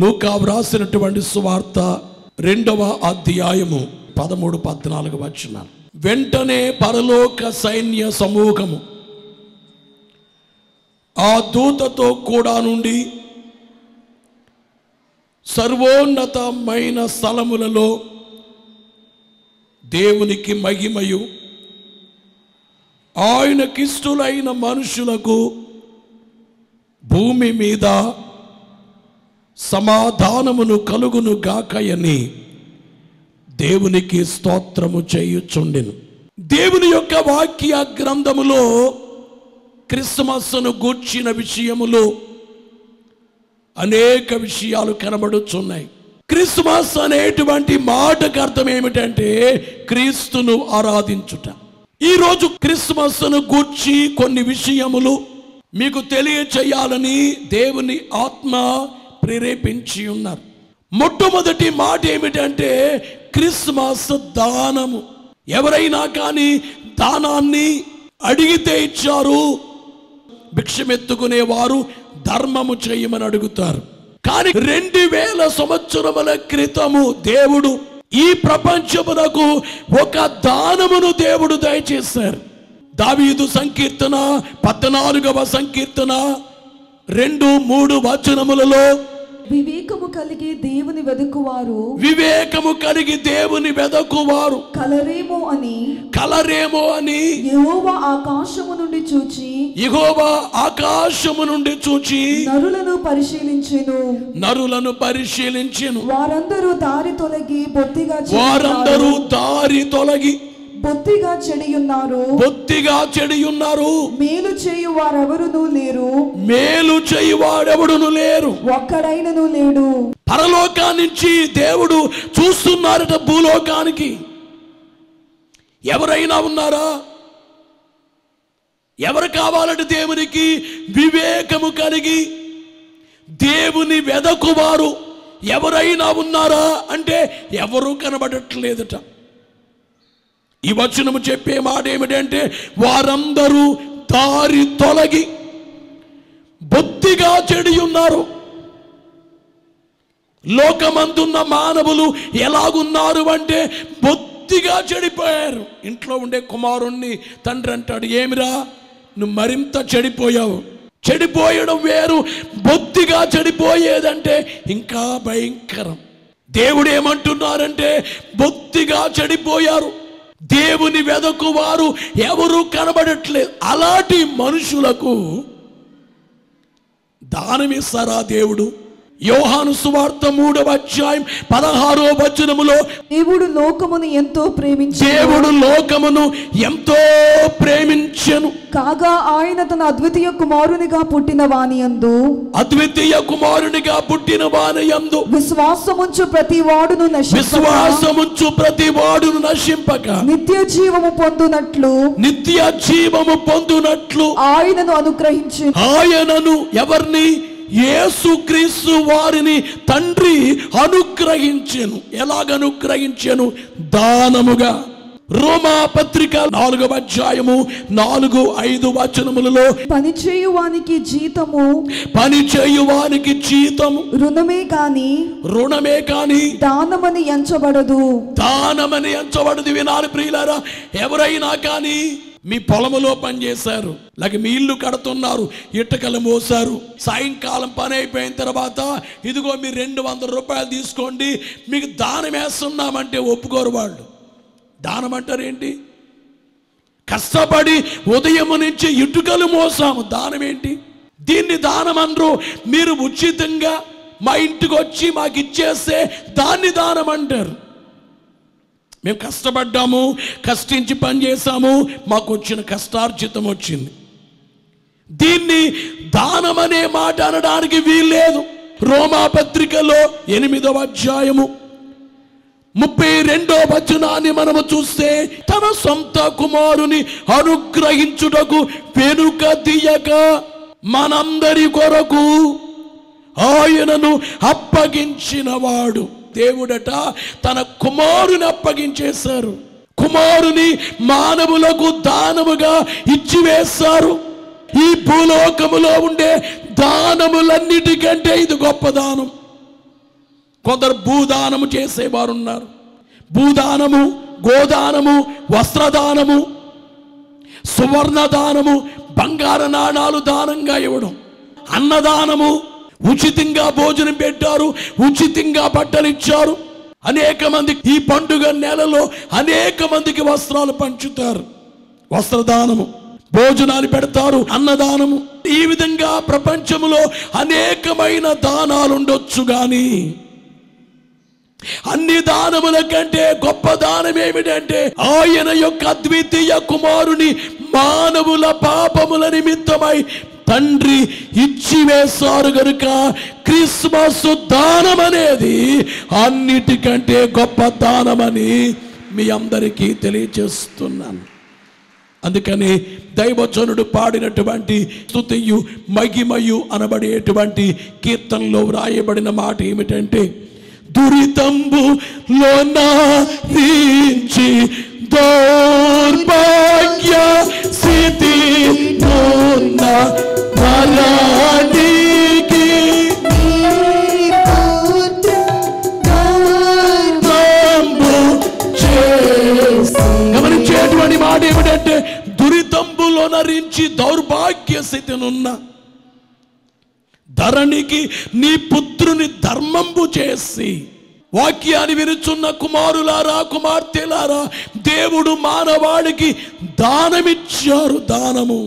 లూకా వ్రాసినటువంటి సువార్త 2వ అధ్యాయము 13-14 వచనాలు. వెంటనే పరలోక సైన్య సమూహము ఆ దూతతో కూడా నుండి సర్వోన్నతమైన స్థలములలో దేవునికి మహిమయు ఆయనకిష్టులైన మనుషులకు భూమి మీద సమాధానమును కలుగును గాకయని దేవునికి స్తోత్రము చేయుచుండెను. దేవుని యొక్క వాక్య గ్రంథములో క్రిస్మస్ను గూర్చిన విషయములు అనేక విషయాలు కనబడుచున్నాయి. క్రిస్మస్ అనేటువంటి మాటకు అర్థం ఏమిటంటే క్రీస్తును ఆరాధించుట. ఈరోజు క్రిస్మస్ను గూర్చి కొన్ని విషయములు మీకు తెలియచేయాలని దేవుని ఆత్మ ప్రేరేపించి ఉన్నారు. మొట్టమొదటి మాట ఏమిటంటే క్రిస్మస్ దానము. ఎవరైనా కానీ దానాన్ని అడిగితే ఇచ్చారు. భిక్షమెత్తుకునే వారు ధర్మము చేయమని అడుగుతారు. కానీ 2000 సంవత్సరముల క్రితము దేవుడు ఈ ప్రపంచమునకు ఒక దానమును దేవుడు దయచేశారు. దావీదు సంకీర్తన 14వ సంకీర్తన 2-3 వచనములలో వివేకము కలిగి దేవుని వెదకువారు కలరేమో అని యెహోవా ఆకాశము నుండి చూచి నరులను పరిశీలించెను. వారందరూ దారి తొలగి బొత్తిగా చెడియున్నారు. మేలు చేయువారెవరును లేరు. ఒక్కడైనను లేడు. పరలోకా నుంచి దేవుడు చూస్తున్నారట భూలోకానికి. ఎవరైనా ఉన్నారా? ఎవరు కావాలంటే దేవునికి వివేకము కలిగి దేవుని వెదకువారు ఎవరైనా ఉన్నారా అంటే ఎవరు కనబడట్లేదట. ఈ వచనము చెప్పే మాట ఏమిటంటే వారందరూ దారి తొలగి బొత్తిగా చెడి ఉన్నారు. లోకమందున్న మానవులు ఎలాగున్నారు అంటే బొత్తిగా చెడిపోయారు. ఇంట్లో ఉండే కుమారుణ్ణి తండ్రి అంటాడు, ఏమిరా నువ్వు మరింత చెడిపోయావు. చెడిపోయడం వేరు, బొత్తిగా చెడిపోయేదంటే ఇంకా భయంకరం. దేవుడు ఏమంటున్నారంటే బొత్తిగా చెడిపోయారు. దేవుని వెదకు వారు ఎవరు కనబడట్లేదు. అలాంటి మనుషులకు దానమిస్తారా దేవుడు? యోహాను సువార్త 3వ అధ్యాయం 16వ వచనములో దేవుడు లోకమును ఎంతో ప్రేమించెను కాగా ఆయన తన అద్వితీయ కుమారునిగా పుట్టిన వాని యందు విశ్వాసముంచు ప్రతి వాడును నశింపక నిత్య జీవము పొందునట్లు ఆయనను ఎవరిని? యేసుక్రీస్తు వారిని తండ్రి అనుగ్రహించెను. ఎలాగనుగ్రహించెను? దానముగా. రోమా పత్రిక 4వ అధ్యాయము 4-5 వచనములలో పనిచేయువానికి జీతము రుణమే కాని దానమని ఎంచబడదు. వినాలి ప్రియులారా, ఎవరైనా కానీ మీ పొలములో పని చేశారు, లేక మీ ఇల్లు కడుతున్నారు, ఇటుకలు మోసారు, సాయంకాలం పని అయిపోయిన తర్వాత ఇదిగో మీరు 200 రూపాయలు తీసుకోండి మీకు దానం వేస్తున్నామంటే ఒప్పుకోరు వాళ్ళు. దానం అంటారేంటి? కష్టపడి ఉదయం నుంచి ఇటుకలు మోసాము, దానం ఏంటి? దీన్ని దానం అనరు. మీరు ఉచితంగా మా ఇంటికి వచ్చి మాకు ఇచ్చేస్తే దాన్ని దానం అంటారు. మేము కష్టపడ్డాము, కష్టించి పని చేశాము, మాకు వచ్చిన కష్టార్జితం వచ్చింది. దీన్ని దానం అనే మాట అనడానికి వీల్లేదు. రోమా పత్రికలో 8వ అధ్యాయము 32వ వచనాన్ని మనము చూస్తే తన సొంత కుమారుని అనుగ్రహించుటకు వెనుక తీయక మనందరి కొరకు ఆయనను అప్పగించినవాడు. దేవుడట తన కుమారుని అప్పగించేశారు. కుమారుని మానవులకు దానముగా ఇచ్చివేశారు. ఈ భూలోకములో ఉండే దానములన్నిటికంటే ఇది గొప్ప దానం. కొందరు భూదానము చేసేవారు ఉన్నారు. భూదానము, గోదానము, వస్త్రదానము, సువర్ణదానము, బంగారు నాణాలు దానంగా ఇవ్వడం, అన్నదానము, ఉచితంగా భోజనం పెట్టారు, ఉచితంగా బట్టలు ఇచ్చారు. అనేక మంది ఈ పండుగ నెలలో అనేక మందికి వస్త్రాలు పంచుతారు. వస్త్రదానము, భోజనాలు పెడతారు, అన్నదానము. ఈ విధంగా ప్రపంచంలో అనేకమైన దానాలు ఉండొచ్చు, కానీ అన్ని దానముల కంటే గొప్ప దానం ఏమిటంటే ఆయన యొక్క అద్వితీయ కుమారుని మానవుల పాపముల నిమిత్తమై తండ్రి ఇచ్చివేశారు గనుక క్రిస్మస్ దానం అనేది అన్నిటికంటే గొప్ప దానమని మీ అందరికీ తెలియజేస్తున్నాను. అందుకని దైవజనుడు పాడినటువంటి స్తుతియు మహిమయు అనబడేటువంటి కీర్తనలో వ్రాయబడిన మాట ఏమిటంటే, దురితంబులోన రించి దౌర్భాగ్య స్థితి నోన్న మరణికి గమనించేటువంటి మాట ఏమిటంటే, దురితంబులో నరించి దౌర్భాగ్య స్థితినున్న ధరణికి నీ పుత్రుని ధర్మంబు చేసి. వాక్యాన్ని వినుచున్న కుమారులారా, కుమార్తెలారా, దేవుడు మానవాడికి దానమిచ్చారు. దానము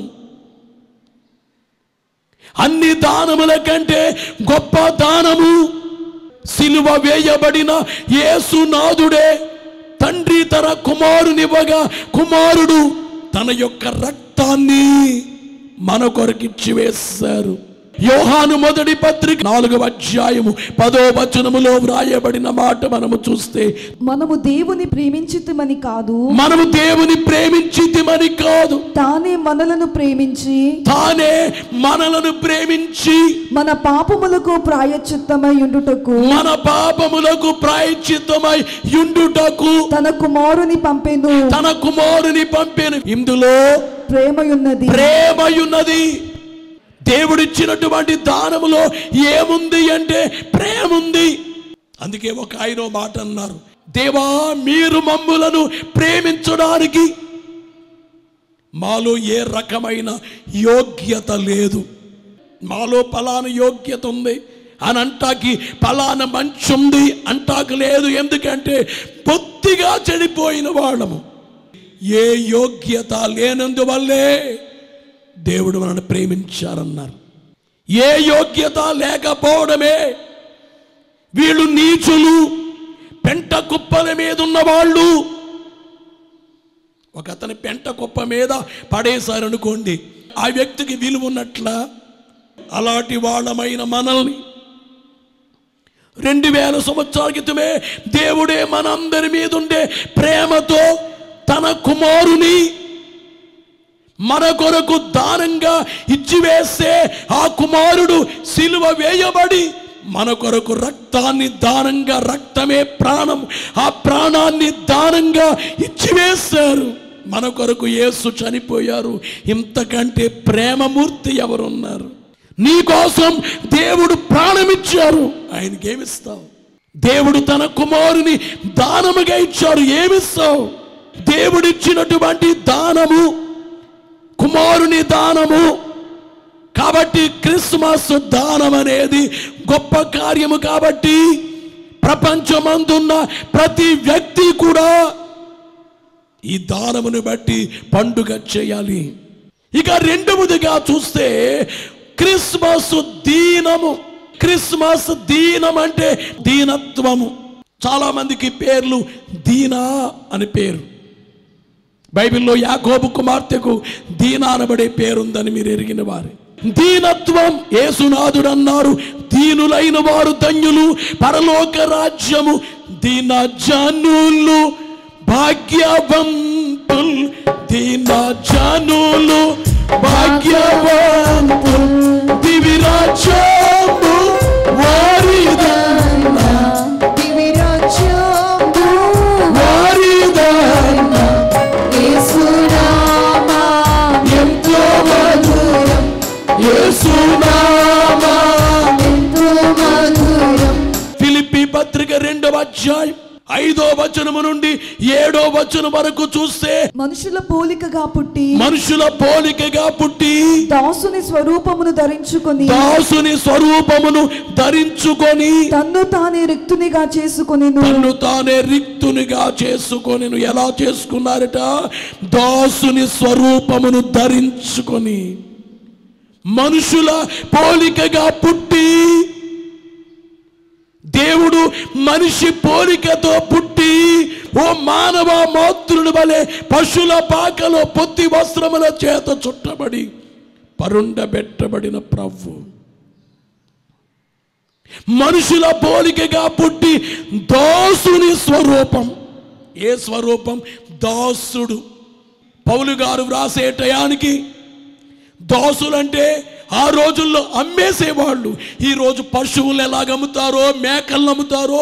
అన్ని దానముల కంటే గొప్ప దానము సిలువ వేయబడిన యేసునాథుడే. తండ్రి తన కుమారునివ్వగా కుమారుడు తన యొక్క రక్తాన్ని మన కొరకిచ్చి వేశారు. యోహాను మొదటి పత్రిక 4వ అధ్యాయము 10వ వచనములో వ్రాయబడిన మాట మనము చూస్తే, మనము దేవుని ప్రేమించితిమని కాదు, తానే మనలను ప్రేమించి మన పాపములకు ప్రాయశ్చిత్తమై యుండుటకు తన కుమారుని పంపెను. ఇందులో ప్రేమయున్నది. దేవుడిచ్చినటువంటి దానములో ఏముంది అంటే ప్రేమ ఉంది. అందుకే ఒక ఆయన మాట అన్నారు, దేవా మీరు మమ్ములను ప్రేమించడానికి మాలో ఏ రకమైన యోగ్యత లేదు. మాలో పలానా యోగ్యత ఉంది అని అంటాకి, పలానా మంచి ఉంది అంటాకు లేదు. ఎందుకంటే బొత్తిగా చెడిపోయిన వాళ్ళము. ఏ యోగ్యత లేనందువల్లే దేవుడు మనల్ని ప్రేమించారన్నారు. ఏ యోగ్యత లేకపోవడమే. వీళ్ళు నీచులు, పెంట కుప్పల మీద ఉన్నవాళ్ళు. ఒక అతని పెంట కుప్ప మీద పడేశారనుకోండి, ఆ వ్యక్తికి విలువ ఉన్నట్ల. అలాంటి వాళ్ళమైన మనల్ని 2000 సంవత్సరాల క్రితమే దేవుడే మనందరి మీద ఉండే ప్రేమతో తన కుమారుని మన కొరకు దానంగా ఇచ్చివేస్తే, ఆ కుమారుడు సిలువ వేయబడి మన కొరకు రక్తాన్ని దానంగా, రక్తమే ప్రాణం, ఆ ప్రాణాన్ని దానంగా ఇచ్చివేశారు. మన కొరకు యేసు చనిపోయారు. ఇంతకంటే ప్రేమమూర్తి ఎవరున్నారు? నీ కోసం దేవుడు ప్రాణమిచ్చారు. ఆయనకేమిస్తావు? దేవుడు తన కుమారుని దానముగా ఇచ్చారు. ఏమిస్తావు? దేవుడిచ్చినటువంటి దానము కుమారుని దానము. కాబట్టి క్రిస్మస్ దానం అనేది గొప్ప కార్యము. కాబట్టి ప్రపంచమందున్న ప్రతి వ్యక్తి కూడా ఈ దానమును బట్టి పండుగ చేయాలి. ఇక రెండవదిగా చూస్తే క్రిస్మస్ దీనము. క్రిస్మస్ దీనం అంటే దీనత్వము. చాలా మందికి పేర్లు దీనా అని పేరు. బైబిల్లో యాకోబు కుమార్తెకు దీనా అనబడే పేరుందని మీరు ఎరిగిన వారు. దీనత్వం. యేసునాథుడు అన్నారు, దీనులైన వారు ధన్యులు, పరలోక రాజ్యము. దీనజనులు భాగ్యవంతులు, దీనజనులు భాగ్యవంతులు, దివి రాజ్యము వారిదన్న, దివి రాజ్యము వారిదన్న. యేసునామా ఎంతో మధురం, యేసునామా ఎంతో మధురం. ఫిలిప్పీ పత్రిక 2వ అధ్యాయం 5వ వచనము నుండి 7వ వచనం వరకు చూస్తే, మనుషుల పోలికగా పుట్టి దాసుని స్వరూపమును ధరించుకొని తన్ను తానే రిక్తునిగా చేసుకొనెను. ఎలా చేసుకున్నారట? దాసుని స్వరూపమును ధరించుకొని, మనుషుల పోలికగా పుట్టి, దేవుడు మనిషి పోలికతో పుట్టి ఓ మానవ మాతృని వలె పశుల పాకలో పొత్తి వస్త్రముల చేత చుట్టబడి పరుండబెట్టబడిన ప్రభు, మనుషుల పోలికగా పుట్టి దాసుని స్వరూపం. ఏ స్వరూపం? దాసుడు. పౌలు గారు వ్రాసే టయానికి దాసులంటే ఆ రోజుల్లో అమ్మేసేవాళ్ళు. ఈరోజు పశువులు ఎలాగ అమ్ముతారో, మేకలను అమ్ముతారో,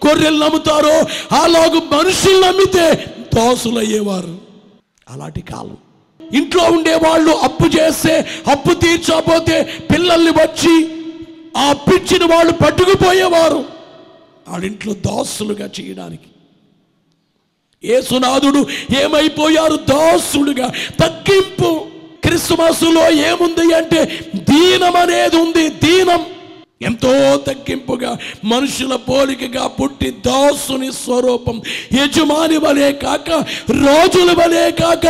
గొర్రెలను అమ్ముతారో, అలాగూ మనుషులను అమ్మితే దాసులు అయ్యేవారు. అలాంటి కాలం. ఇంట్లో ఉండేవాళ్ళు అప్పు చేస్తే, అప్పు తీర్చకపోతే పిల్లల్ని వచ్చి ఆ అప్పిచ్చిన వాళ్ళు పట్టుకుపోయేవారు ఆడింట్లో దాసులుగా చేయడానికి. యేసునాథుడు ఏమైపోయారు? దాసుడుగా. తగ్గింపు. క్రిస్మస్లో ఏముంది అంటే దీనం అనేది ఉంది. దీనం. ఎంతో తగ్గింపుగా మనుషుల పోలికగా పుట్టి దాసుని స్వరూపం, యజమాని వలే కాక, రాజుల వలే కాక,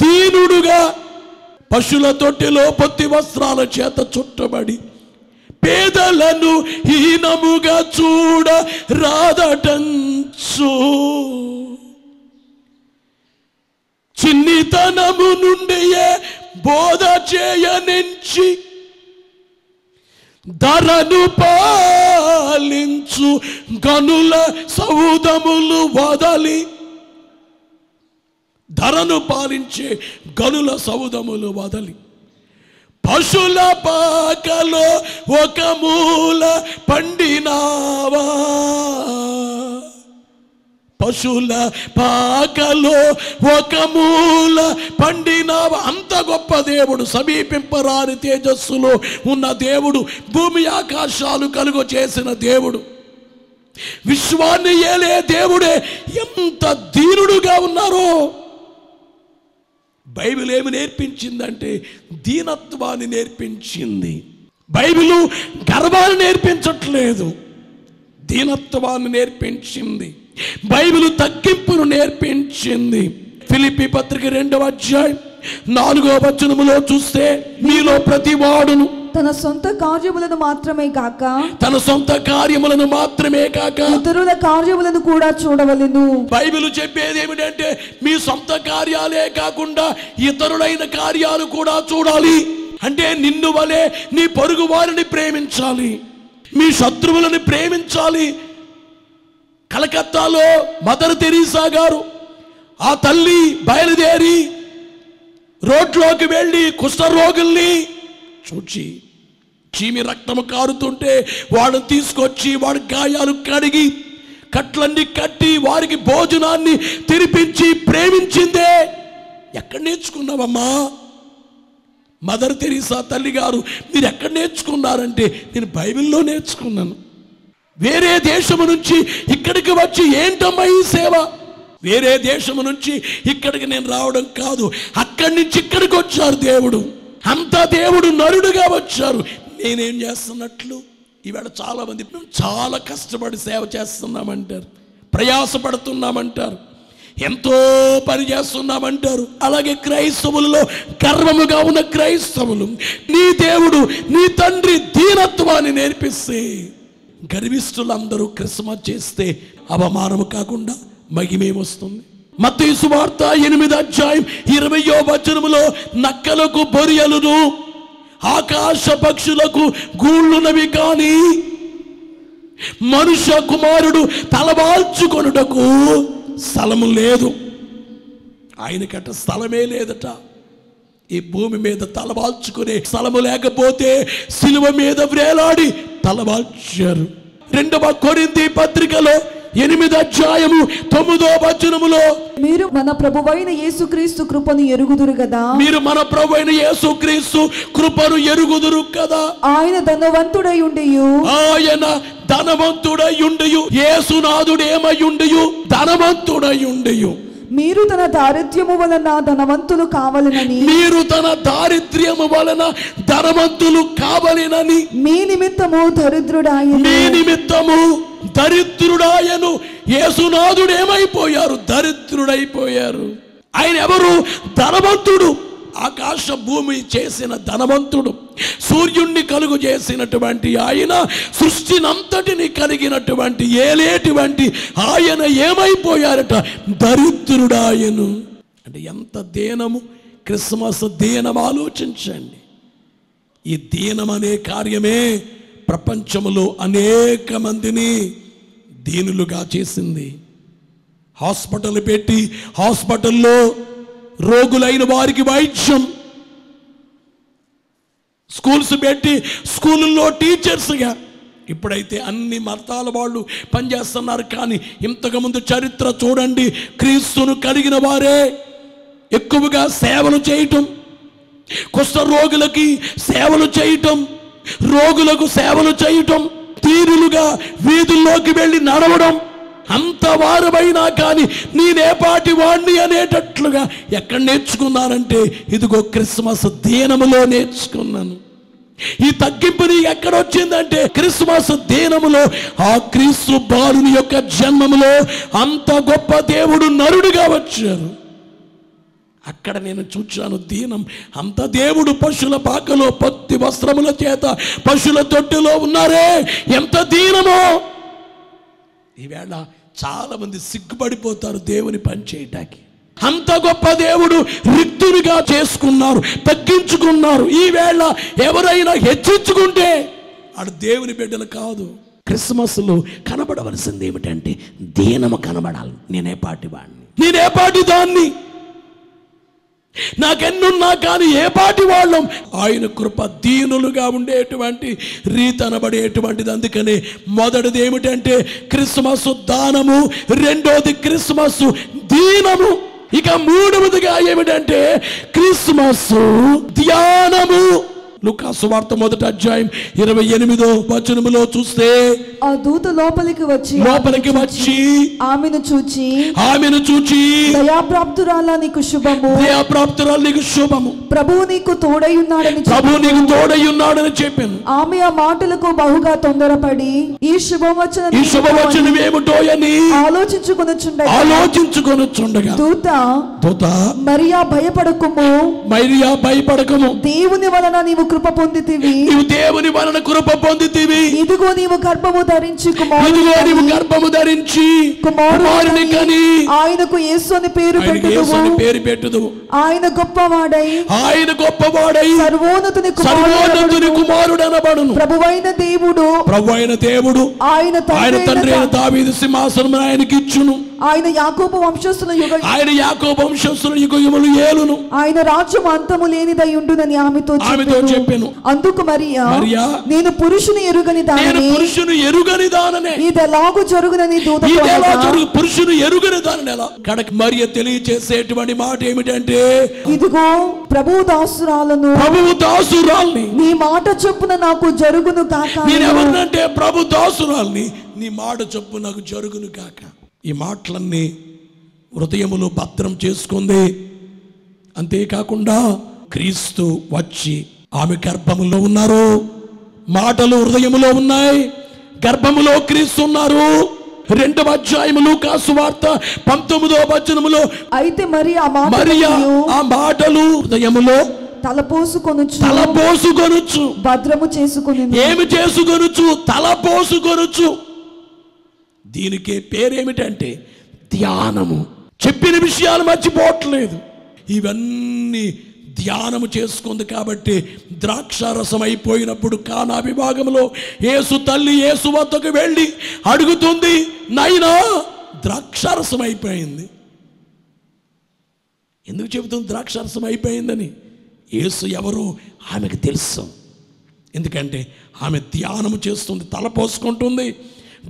దీనుడుగా పశుల తొట్టిలో పొత్తి వస్త్రాల చేత చుట్టబడి పేదలను హీనముగా చూడ రాదటంచు, చిన్నితనము నుండియే బోధ చేయనించి ధరను పాలించు గనుల సౌదములు వదలి, ధరను పాలించే గనుల సౌదములు వదలి పశుల పాకలో ఒక మూల పండినావా, పశుల పాకలో ఒక మూల పండినావా. అంత గొప్ప దేవుడు, సమీపింపరాని తేజస్సులో ఉన్న దేవుడు, భూమి ఆకాశాలు కలుగు చేసిన దేవుడు, విశ్వాన్ని ఏలే దేవుడే ఎంత దీనుడుగా ఉన్నారో. బైబిల్ ఏమి నేర్పించిందంటే దీనత్వాన్ని నేర్పించింది. బైబిల్ గర్వాన్ని నేర్పించట్లేదు, దీనత్వాన్ని నేర్పించింది. బైబిల్ తగ్గింపును నేర్పించింది. ఫిలిప్పీ పత్రిక 2వ అధ్యాయం 4వ వచనములో చూస్తే, మీలో ప్రతి వాడును తన సొంత కార్యములను మాత్రమే కాక ఇతరుల కార్యములను కూడా చూడవలెను. బైబిల్ చెప్పేది ఏమిటంటే మీ సొంత కార్యాలే కాకుండా ఇతరులైన కార్యాలు కూడా చూడాలి. అంటే నిన్ను వలె నీ పొరుగు వారిని ప్రేమించాలి, మీ శత్రువులను ప్రేమించాలి. కలకత్తాలో మదర్ తెరీసా గారు, ఆ తల్లి బయలుదేరి రోడ్లోకి వెళ్ళి కుష్ఠరోగుల్ని చూచి, చీమి రక్తము కారుతుంటే వాళ్ళని తీసుకొచ్చి వాడి గాయాలు కడిగి కట్లన్నీ కట్టి వారికి భోజనాన్ని తినిపించి ప్రేమించిందే. ఎక్కడ నేర్చుకున్నావమ్మా? మదర్ తెరీసా తల్లి గారు, మీరు ఎక్కడ నేర్చుకున్నారంటే, నేను బైబిల్లో నేర్చుకున్నాను. వేరే దేశము నుంచి ఇక్కడికి వచ్చి ఏంటమ్మా ఈ సేవ? వేరే దేశము నుంచి ఇక్కడికి నేను రావడం కాదు, అక్కడి నుంచి ఇక్కడికి వచ్చారు దేవుడు. అంతా దేవుడు నరుడుగా వచ్చారు. నేనేం చేస్తున్నట్లు? ఈవేళ చాలా మంది మేము చాలా కష్టపడి సేవ చేస్తున్నామంటారు, ప్రయాసపడుతున్నామంటారు, ఎంతో పని చేస్తున్నామంటారు. అలాగే క్రైస్తవులలో గర్వముగా ఉన్న క్రైస్తవులు, నీ దేవుడు నీ తండ్రి దీనత్వాన్ని నేర్పిస్తే, గర్విష్ఠులందరూ క్రిస్మస్ చేస్తే అవమానము కాకుండా మహిమేమొస్తుంది? మత్తయి సువార్త 8వ అధ్యాయం 20వ వచనములో, నక్కలకు బొరియలును ఆకాశ పక్షులకు గూళ్ళునవి కానీ మనుష్య కుమారుడు తలవాల్చుకొనుటకు స్థలము లేదు. ఆయనకట స్థలమే లేదట. ఈ భూమి మీద తలవాల్చుకునే స్థలము లేకపోతే సిలువ మీద వ్రేలాడి తలవాల్చారు. 2వ కొరింథీ పత్రికలో 8వ అధ్యాయము 9వ వచనములో, మీరు మన ప్రభువైన యేసుక్రీస్తు కృపను ఎరుగుదురు కదా, మీరు మన ప్రభువైన యేసుక్రీస్తు కృపను ఎరుగుదురు కదా. ఆయన ధనవంతుడై ఉండియు ధనవంతుడయుండియు, యేసునాథుడేమయుండియు ధనవంతుడయుండియు, మీరు తన దారిద్ర్యము వలన ధనవంతులు కావాలనని, మీరు తన దారిద్ర్యము వలన ధనవంతులు కావలెనని, మీ నిమిత్తము దరిద్రుడాయను, మీ నిమిత్తము దరిద్రుడాయను. యేసునాథుడు ఏమైపోయారు? దరిద్రుడైపోయారు. ఆయన ఎవరు? ధనవంతుడు. ఆకాశ భూమి చేసిన ధనవంతుడు, సూర్యుణ్ణి కలుగు చేసినటువంటి ఆయన, సృష్టినంతటిని కలిగినటువంటి ఏలేటువంటి ఆయన ఏమైపోయారట? దరిద్రుడాయను. అంటే ఎంత దీనము! క్రిస్మస్ దీనం ఆలోచించండి. ఈ దీనం అనే కార్యమే ప్రపంచంలో అనేక మందిని దీనులుగా చేసింది. హాస్పిటల్ పెట్టి హాస్పిటల్లో రోగులైన వారికి వైద్యం, స్కూల్స్ పెట్టి స్కూళ్ళల్లో టీచర్స్గా, ఇప్పుడైతే అన్ని మతాల వాళ్ళు పనిచేస్తున్నారు. కానీ ఇంతకుముందు చరిత్ర చూడండి, క్రీస్తును కలిగిన వారే ఎక్కువగా సేవలు చేయటం, కుష్ఠ రోగులకి సేవలు చేయటం, రోగులకు సేవలు చేయటం, తీరులుగా వీధుల్లోకి వెళ్ళి నడవడం. అంత వారమైనా కానీ నేనేపాటి వాణ్ణి అనేటట్లుగా ఎక్కడ నేర్చుకున్నానంటే, ఇదిగో క్రిస్మస్ దీనములో నేర్చుకున్నాను. ఈ తగ్గింపుని ఎక్కడొచ్చిందంటే క్రిస్మస్ దీనములో, ఆ క్రీస్తు బాలుని యొక్క జన్మములో అంత గొప్ప దేవుడు నరుడిగా వచ్చారు. అక్కడ నేను చూచాను దీనం. అంత దేవుడు పశువుల పాకలో పత్తి వస్త్రముల చేత పశువుల తొట్టెలో ఉన్నారే, ఎంత దీనమో! ఈవేళ చాలా మంది సిగ్గుపడిపోతారు దేవుని పని చేయటానికి. అంత గొప్ప దేవుడు రిక్తునిగా చేసుకున్నారు, తగ్గించుకున్నారు. ఈవేళ ఎవరైనా హెచ్చించుకుంటే ఆడు దేవుని బిడ్డలు కాదు. క్రిస్మస్లో కనబడవలసింది ఏమిటంటే దీనము కనబడాలి. నేనే పాటి వాడిని, నేనే పాటి దాన్ని, నాకెన్నున్నా కానీ ఏ పాటి వాళ్ళం. ఆయన కృప దీనులుగా ఉండేటువంటి రీతి అనబడేటువంటిది. అందుకనే మొదటిది ఏమిటంటే క్రిస్మస్ దానము, రెండోది క్రిస్మస్ దీనము, ఇక మూడవదిగా ఏమిటంటే క్రిస్మస్ ధ్యానము. లూకా సువార్త 1వ అధ్యాయం 28వ వచనములో చూస్తే, ఆ దూత లోపలికి వచ్చి ఆమెను చూచి దయాప్రాప్తురాలా నీకు శుభము, దయాప్రాప్తురాలు నీకు శుభము, ప్రభువు నీకు తోడై ఉన్నాడని చెప్పాను. ఆమె ఆ మాటలకు బహుగా తొందరపడి ఈ శుభవచనం ఏమిటో అని ఆలోచించుకొనుచుండగా దూత మరియా భయపడకుము, దేవుని వలన నీవు కృప పొందితివి, దేవుని వలన కృప పొందితివి, ఇదిగో నీవు గర్భము ధరించి కుమారుని కని ఆయనకు యేసు అని పేరు పెట్టుదువు. ఆయన గొప్పవాడై సర్వోన్నతుని కుమారుడు అనబడును. ప్రభువైన దేవుడు ఆయన తండ్రి అయిన దావీదు సింహాసనం ఆయనకి ఇచ్చును. ఆయన యాకోబు వంశస్థుల యుగములు ఏలును. ఆయన రాజ్యం అంతము లేనిదై ఉండునని ఆమెతో చెప్పెను. అందుకు మరియా నేను పురుషుని ఎరుగని దాననే, ఇదెలాగు జరుగునని దూత పురుషుని ఎరుగని దానని ఎలా కడకి మరియ తెలియచేసేటువంటి మాట ఏమిటంటే, ఇదిగో ప్రభువు దాసురాల్ని నీ మాట చొప్పున నాకు జరుగును కాక. నేను ఎవరినంటే ప్రభు దాసురాల్ని, నీ మాట చొప్పు నాకు జరుగును కాక. ఈ మాటలన్నీ హృదయములో భద్రం చేసుకుంది. అంతేకాకుండా క్రీస్తు వచ్చి ఆమె గర్భములో ఉన్నారు, మాటలు హృదయములో ఉన్నాయి, గర్భములో క్రీస్తు ఉన్నారు. 2వ అధ్యాయము లూకా సువార్త 19వ వచనములో, అయితే మరియా ఆ మాటలు హృదయములో తలపోసుకొనుచు భద్రము చేసుకొని, ఏమి చేసుకొనుచు? తలపోసుకొనుచు. దీనికి పేరేమిటంటే ధ్యానము. చెప్పిన విషయాలు మర్చిపోవట్లేదు, ఇవన్నీ ధ్యానము చేసుకుంది. కాబట్టి ద్రాక్షారసం అయిపోయినప్పుడు కానా విభాగంలో యేసు తల్లి యేసు వద్దకు వెళ్ళి అడుగుతుంది, నైనా ద్రాక్షారసం అయిపోయింది. ఎందుకు చెబుతుంది ద్రాక్షారసం అయిపోయిందని? యేసు ఎవరో ఆమెకు తెలుసు. ఎందుకంటే ఆమె ధ్యానము చేస్తుంది, తలపోసుకుంటుంది.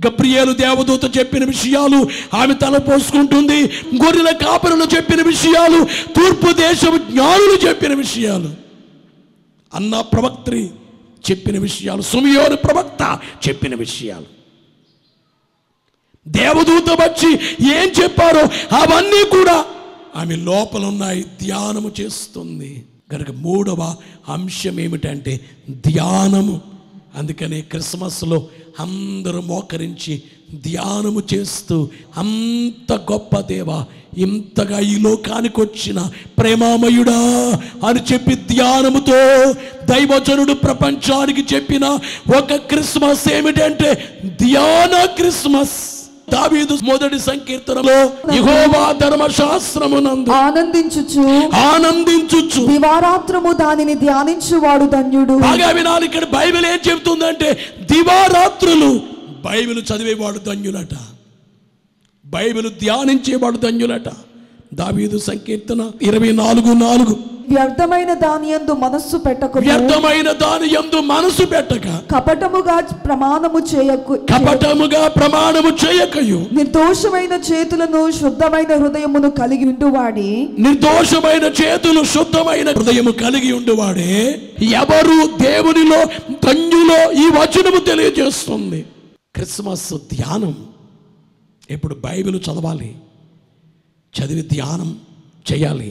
గబ్రియేలు దేవదూత చెప్పిన విషయాలు ఆమె తలపోసుకుంటుంది. గొర్రెల కాపరులు చెప్పిన విషయాలు, తూర్పు దేశపు జ్ఞానులు చెప్పిన విషయాలు, అన్న ప్రవక్త్రి చెప్పిన విషయాలు, సుమియోను ప్రవక్త చెప్పిన విషయాలు దేవదూత వచ్చి ఏం చెప్పారో అవన్నీ కూడా ఆమె లోపల ఉన్నాయి, ధ్యానము చేస్తుంది. కనుక మూడవ అంశం ఏమిటంటే ధ్యానము. అందుకనే క్రిస్మస్లో అందరూ మోకరించి ధ్యానము చేస్తూ, అంత గొప్ప దేవా, ఇంతగా ఈ లోకానికి వచ్చిన ప్రేమామయుడా అని చెప్పి ధ్యానముతో దైవజనుడు ప్రపంచానికి చెప్పిన ఒక క్రిస్మస్ ఏమిటంటే ధ్యాన క్రిస్మస్. దావీదు మొదటి సంకీర్తనలో యెహోవా ధర్మశాస్త్రమునందు ఆనందించుచు దివారాత్రము దానిని ధ్యానించువాడు ధన్యుడు. బాగా వినాలి, ఇక్కడ బైబిల్ ఏం చెబుతుందంటే దివారాత్రులు బైబిల్ చదివేవాడు ధన్యులట, బైబిల్ ధ్యానించేవాడు ధన్యులట. దావీదు సంకీర్తన 24:4 వ్యర్థమైన దాని యందు మనస్సు పెట్టక, వ్యర్థమైన దాని యందు మనసు పెట్టక, కపటముగా ప్రమాణము చేయకయు, నిర్దోషమైన చేతులను శుద్ధమైన హృదయమును కలిగి ఉండువాడే, నిర్దోషమైన చేతులు శుద్ధమైన హృదయము కలిగి ఉండువాడే ఎవరు దేవునిలో ధన్యులో ఈ వచనము తెలియజేస్తుంది. క్రిస్మస్ ధ్యానం ఇప్పుడు బైబిల్ చదవాలి, చదివి ధ్యానం చేయాలి,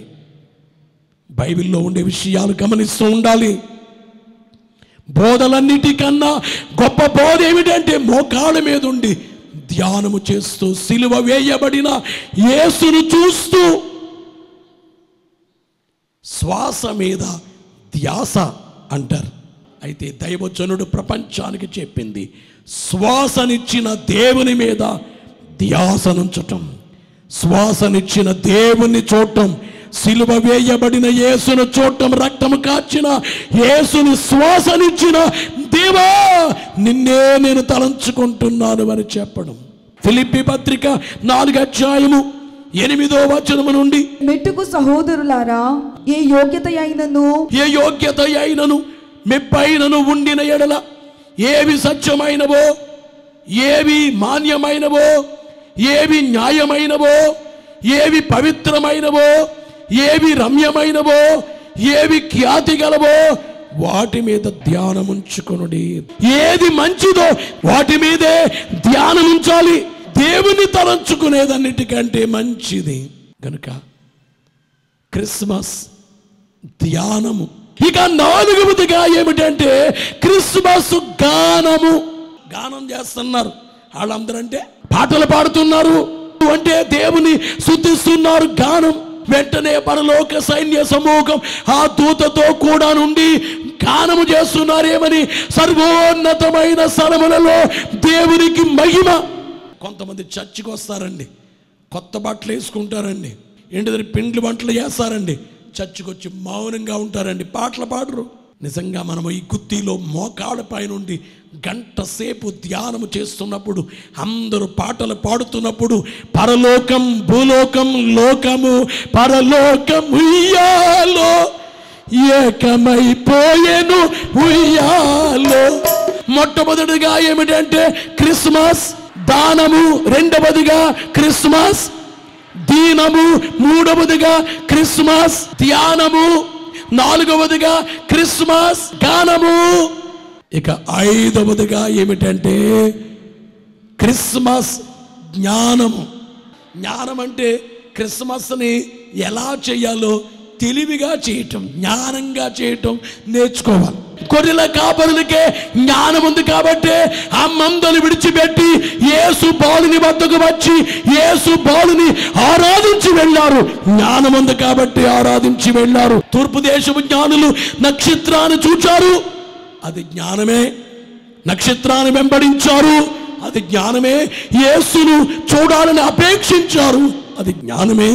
బైబిల్లో ఉండే విషయాలు గమనిస్తూ ఉండాలి. బోధలన్నిటికన్నా గొప్ప బోధ ఏమిటంటే మోకాళ్ళ మీద ఉండి ధ్యానము చేస్తూ సిలువ వేయబడిన యేసును చూస్తూ శ్వాస మీద ధ్యాస అంటారు. అయితే దైవజనుడు ప్రపంచానికి చెప్పింది శ్వాసనిచ్చిన దేవుని మీద ధ్యాసనుంచటం, శ్వాసనిచ్చిన దేవుని చూడటం, సిలువ వేయబడిన యేసును చూడటం, రక్తము కాచిన యేసుని శ్వాసనిచ్చిన దేవా నిన్నే నేను తలంచుకుంటున్నాను అని చెప్పడం. ఫిలిప్పీ పత్రిక 4:8 నుండి మెట్టుకు సహోదరులారా, ఏ యోగ్యత అయినను మెప్పైనను ఉండిన ఎడల, ఏవి సత్యమైనవో, ఏవి మాన్యమైనవో, ఏవి న్యాయమైనవో, ఏవి పవిత్రమైనవో, ఏవి రమ్యమైనవో, ఏవి ఖ్యాతి గలవో వాటి మీద ధ్యానముంచుకొనుడి. ఏది మంచిదో వాటి మీదే ధ్యానముంచాలి. దేవుని తలంచుకునేదన్నిటికంటే మంచిది. కనుక క్రిస్మస్ ధ్యానము. ఇక 4వదిగా ఏమిటంటే క్రిస్మస్ గానము. గానం చేస్తున్నారు వాళ్ళందరూ, అంటే పాటలు పాడుతున్నారు, అంటే దేవుని స్తుతిస్తున్నారు. గానం వెంటనే పరలోక సైన్య సమూహం ఆ దూతతో కూడా నుండి గానము చేస్తున్నారేమని, సర్వోన్నతమైన స్థలములలో దేవునికి మహిమ. కొంతమంది చర్చికి వస్తారండి, కొత్త బట్టలు వేసుకుంటారండి, ఇంటి దగ్గర పిండ్లు వంటలు చేస్తారండి, చర్చికి వచ్చి మౌనంగా ఉంటారండి, పాటలు పాడరు. నిజంగా మనము ఈ గుత్తిలో మోకాళ్ళ పైనుండి గంట సేపు ధ్యానము చేస్తున్నప్పుడు, అందరూ పాటలు పాడుతున్నప్పుడు, పరలోకం భూలోకం లోకము పరలోకం ఉయ్యాలో ఏకమైపోయేను ఉయ్యాలో. మొట్టమొదటిగా ఏమిటంటే క్రిస్మస్ దానము, రెండవదిగా క్రిస్మస్ దీనము, మూడవదిగా క్రిస్మస్ ధ్యానము, 4వదిగా క్రిస్మస్ గానము. ఇక 5వదిగా ఏమిటంటే క్రిస్మస్ జ్ఞానము. జ్ఞానం అంటే క్రిస్మస్ని ఎలా చేయాలో తెలివిగా చేయటం, జ్ఞానంగా చేయటం నేర్చుకోవాలి. గొర్రెల కాపరులకే జ్ఞానం ఉంది కాబట్టి ఆ మందలు విడిచిపెట్టి యేసు బాలుని వద్దకు వచ్చి యేసు బాలుని ఆరాధించి వెళ్ళారు. జ్ఞానం ఉంది కాబట్టి ఆరాధించి వెళ్ళారు. తూర్పు దేశపు జ్ఞానులు నక్షత్రాన్ని చూచారు, అది జ్ఞానమే. నక్షత్రాన్ని వెంబడించారు, అది జ్ఞానమే. యేసును చూడాలని అపేక్షించారు, అది జ్ఞానమే.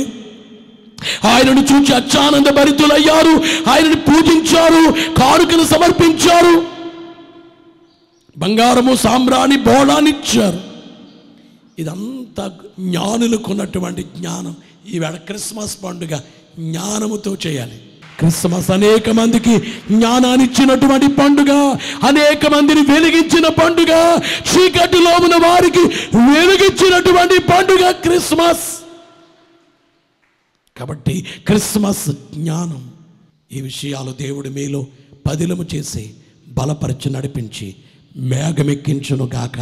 ఆయనను చూచి అత్యానంద భరితులయ్యారు, ఆయనను పూజించారు, కానుకలు సమర్పించారు, బంగారము సాంబ్రాణి బోళాన్నిచ్చారు. ఇదంతా జ్ఞానులకు ఉన్నటువంటి జ్ఞానం. ఈవేళ క్రిస్మస్ పండుగ జ్ఞానముతో చేయాలి. క్రిస్మస్ అనేక మందికి జ్ఞానాన్ని ఇచ్చినటువంటి పండుగ, అనేక మందిని వెలిగించిన పండుగ, చీకటిలో ఉన్న వారికి వెలిగించినటువంటి పండుగ క్రిస్మస్. కాబట్టి క్రిస్మస్ జ్ఞానం. ఈ విషయాలు దేవుడి మీలో పదిలము చేసి బలపరిచి నడిపించి మేఘమెక్కించును గాక.